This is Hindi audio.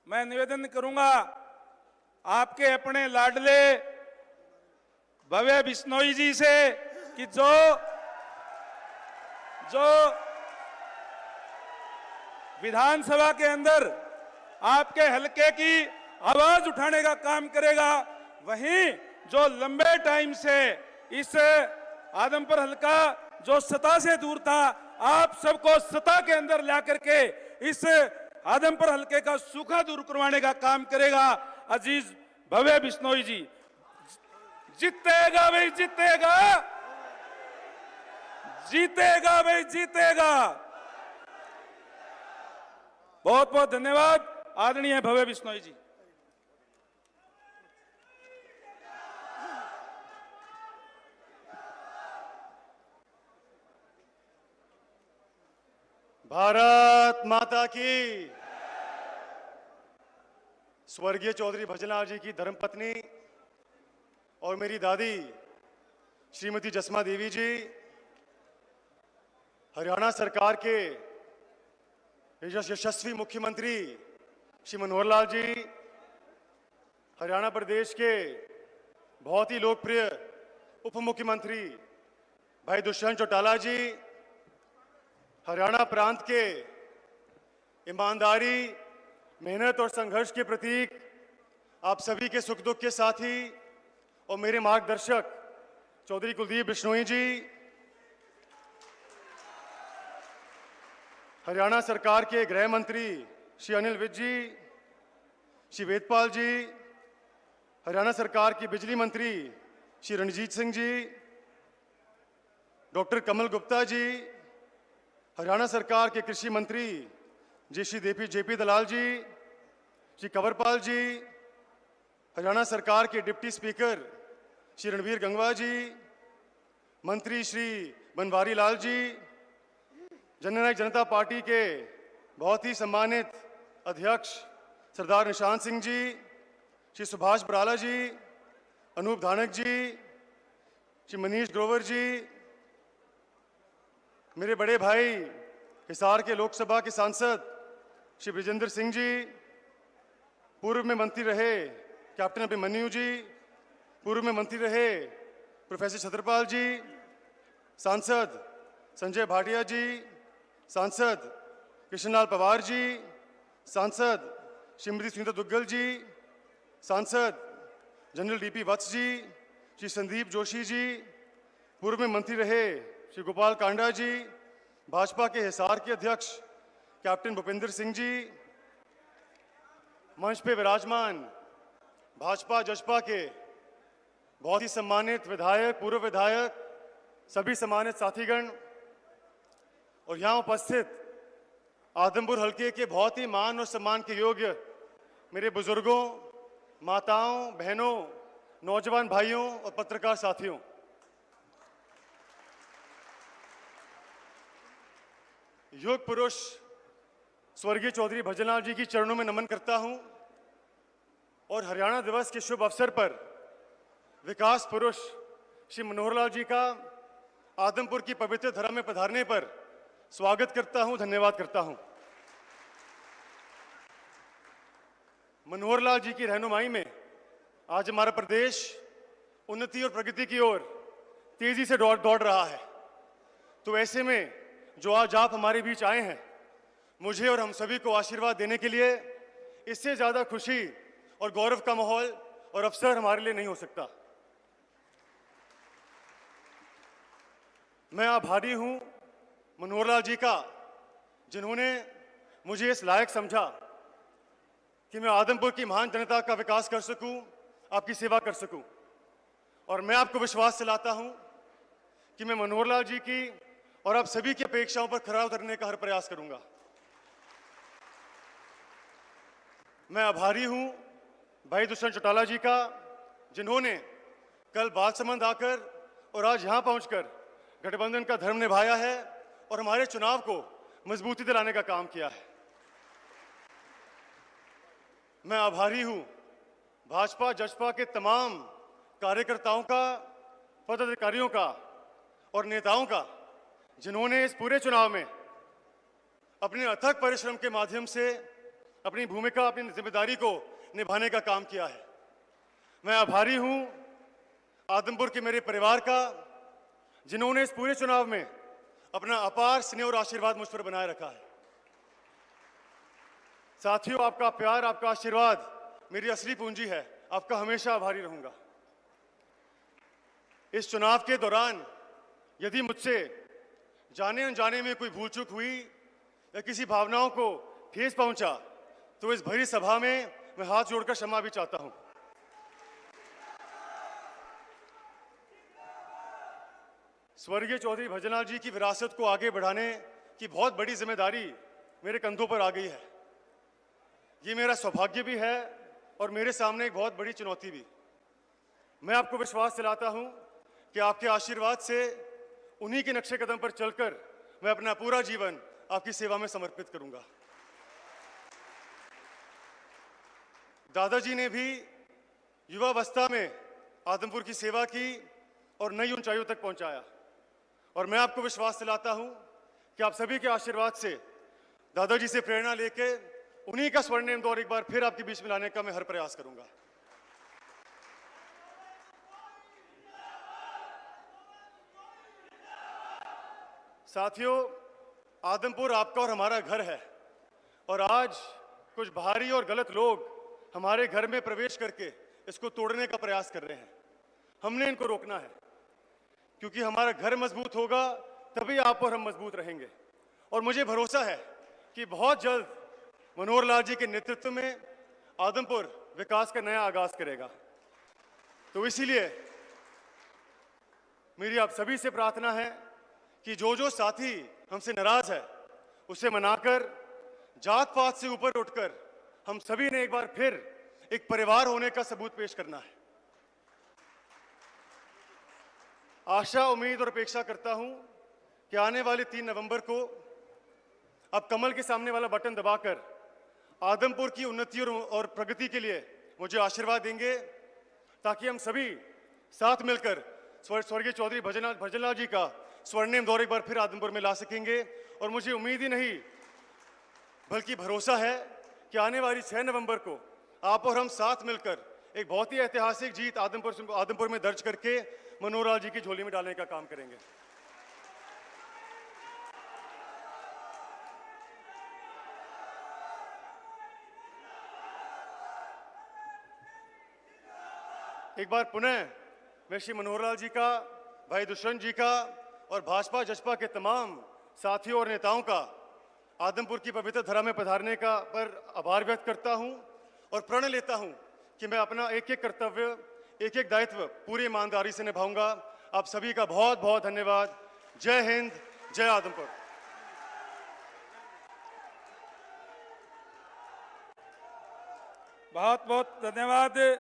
मैं निवेदन करूंगा आपके अपने लाडले भव्य बिश्नोई जी से कि जो विधानसभा के अंदर आपके हलके की आवाज उठाने का काम करेगा, वहीं जो लंबे टाइम से इस आदमपुर हलका जो सत्ता से दूर था, आप सबको सत्ता के अंदर ला करके इस आदमपुर हलके का सूखा दूर करवाने का काम करेगा अजीज भव्य बिश्नोई जी। जीतेगा भाई जीतेगा, जीतेगा भाई जीतेगा। बहुत बहुत धन्यवाद आदरणीय भव्य बिश्नोई जी। भारत माता की। स्वर्गीय चौधरी भजनलाल जी की धर्मपत्नी और मेरी दादी श्रीमती जसमा देवी जी, हरियाणा सरकार के यशस्वी मुख्यमंत्री श्री मनोहर लाल जी, हरियाणा प्रदेश के बहुत ही लोकप्रिय उप मुख्यमंत्री भाई दुष्यंत चौटाला जी, हरियाणा प्रांत के ईमानदारी, मेहनत और संघर्ष के प्रतीक, आप सभी के सुख दुख के साथी और मेरे मार्गदर्शक चौधरी कुलदीप बिश्नोई जी, हरियाणा सरकार के गृह मंत्री श्री अनिल विज जी, श्री वेदपाल जी, हरियाणा सरकार की बिजली मंत्री श्री रणजीत सिंह जी, डॉक्टर कमल गुप्ता जी, हरियाणा सरकार के कृषि मंत्री जी श्री जेपी दलाल जी, श्री कंवरपाल जी, हरियाणा सरकार के डिप्टी स्पीकर श्री रणवीर गंगवा जी, मंत्री श्री बनवारी लाल जी, जननायक जनता पार्टी के बहुत ही सम्मानित अध्यक्ष सरदार निशांत सिंह जी, श्री सुभाष बराला जी, अनूप धानक जी, श्री मनीष ग्रोवर जी, मेरे बड़े भाई हिसार के लोकसभा के सांसद श्री ब्रिजेंद्र सिंह जी, पूर्व में मंत्री रहे कैप्टन अभिमन्यु जी, पूर्व में मंत्री रहे प्रोफेसर छत्रपाल जी, सांसद संजय भाटिया जी, सांसद कृष्णलाल पवार जी, सांसद श्रीमती सुनीता दुग्गल जी, सांसद जनरल डीपी वत्स जी, श्री संदीप जोशी जी, पूर्व में मंत्री रहे श्री गोपाल कांडा जी, भाजपा के हिसार के अध्यक्ष कैप्टन भूपेंद्र सिंह जी, मंच पे विराजमान भाजपा जसपा के बहुत ही सम्मानित विधायक, पूर्व विधायक, सभी सम्मानित साथीगण और यहाँ उपस्थित आदमपुर हलके के बहुत ही मान और सम्मान के योग्य मेरे बुजुर्गों, माताओं, बहनों, नौजवान भाइयों और पत्रकार साथियों, योग पुरुष स्वर्गीय चौधरी भजनलाल जी की चरणों में नमन करता हूं और हरियाणा दिवस के शुभ अवसर पर विकास पुरुष श्री मनोहर लाल जी का आदमपुर की पवित्र धरा में पधारने पर स्वागत करता हूं, धन्यवाद करता हूं। मनोहर लाल जी की रहनुमाई में आज हमारा प्रदेश उन्नति और प्रगति की ओर तेजी से दौड़ रहा है। तो ऐसे में जो आज आप हमारे बीच आए हैं, मुझे और हम सभी को आशीर्वाद देने के लिए इससे ज्यादा खुशी और गौरव का माहौल और अवसर हमारे लिए नहीं हो सकता। मैं आभारी हूं मनोहर लाल जी का, जिन्होंने मुझे इस लायक समझा कि मैं आदमपुर की महान जनता का विकास कर सकूं, आपकी सेवा कर सकूं। और मैं आपको विश्वास दिलाता हूं कि मैं मनोहर लाल जी की और आप सभी की अपेक्षाओं पर खरा उतरने का हर प्रयास करूंगा। मैं आभारी हूं भाई दुष्यंत चौटाला जी का, जिन्होंने कल बालसमंद आकर और आज यहां पहुंचकर गठबंधन का धर्म निभाया है और हमारे चुनाव को मजबूती दिलाने का काम किया है। मैं आभारी हूं भाजपा जसपा के तमाम कार्यकर्ताओं का, पदाधिकारियों का और नेताओं का, जिन्होंने इस पूरे चुनाव में अपने अथक परिश्रम के माध्यम से अपनी भूमिका, अपनी जिम्मेदारी को निभाने का काम किया है। मैं आभारी हूं आदमपुर के मेरे परिवार का, जिन्होंने इस पूरे चुनाव में अपना अपार स्नेह और आशीर्वाद मुझ पर बनाए रखा है। साथियों, आपका प्यार, आपका आशीर्वाद मेरी असली पूंजी है। आपका हमेशा आभारी रहूंगा। इस चुनाव के दौरान यदि मुझसे जाने अनजाने में कोई भूल चूक हुई या किसी भावनाओं को ठेस पहुंचा, तो इस भरी सभा में मैं हाथ जोड़कर क्षमा भी चाहता हूं। स्वर्गीय चौधरी भजनलाल जी की विरासत को आगे बढ़ाने की बहुत बड़ी जिम्मेदारी मेरे कंधों पर आ गई है। ये मेरा सौभाग्य भी है और मेरे सामने एक बहुत बड़ी चुनौती भी। मैं आपको विश्वास दिलाता हूं कि आपके आशीर्वाद से, उन्हीं के नक्शे कदम पर चलकर मैं अपना पूरा जीवन आपकी सेवा में समर्पित करूंगा। दादाजी ने भी युवावस्था में आदमपुर की सेवा की और नई ऊंचाइयों तक पहुंचाया, और मैं आपको विश्वास दिलाता हूं कि आप सभी के आशीर्वाद से, दादाजी से प्रेरणा लेके उन्हीं का स्वर्णिम दौर एक बार फिर आपके बीच में लाने का मैं हर प्रयास करूंगा। साथियों, आदमपुर आपका और हमारा घर है, और आज कुछ भारी और गलत लोग हमारे घर में प्रवेश करके इसको तोड़ने का प्रयास कर रहे हैं। हमने इनको रोकना है, क्योंकि हमारा घर मजबूत होगा तभी आप और हम मजबूत रहेंगे। और मुझे भरोसा है कि बहुत जल्द मनोहर लाल जी के नेतृत्व में आदमपुर विकास का नया आगाज करेगा। तो इसीलिए मेरी आप सभी से प्रार्थना है कि जो जो साथी हमसे नाराज है, उसे मनाकर, जात पात से ऊपर उठकर हम सभी ने एक बार फिर एक परिवार होने का सबूत पेश करना है। आशा, उम्मीद और अपेक्षा करता हूं कि आने वाले 3 नवंबर को आप कमल के सामने वाला बटन दबाकर आदमपुर की उन्नति और प्रगति के लिए मुझे आशीर्वाद देंगे, ताकि हम सभी साथ मिलकर स्वर्गीय चौधरी भजनलाल जी का स्वर्णिम दौर एक बार फिर आदमपुर में ला सकेंगे। और मुझे उम्मीद ही नहीं बल्कि भरोसा है कि आने वाली 6 नवंबर को आप और हम साथ मिलकर एक बहुत ही ऐतिहासिक जीत आदमपुर में दर्ज करके मनोहर लाल जी की झोली में डालने का काम करेंगे। एक बार पुनः मैं श्री मनोहर लाल जी का, भाई दुष्यंत जी का और भाजपा जसपा के तमाम साथियों और नेताओं का आदमपुर की पवित्र धरा में पधारने का पर आभार व्यक्त करता हूं, और प्रण लेता हूं कि मैं अपना एक एक कर्तव्य, एक एक दायित्व पूरी ईमानदारी से निभाऊंगा। आप सभी का बहुत बहुत धन्यवाद। जय हिंद, जय आदमपुर। बहुत बहुत धन्यवाद।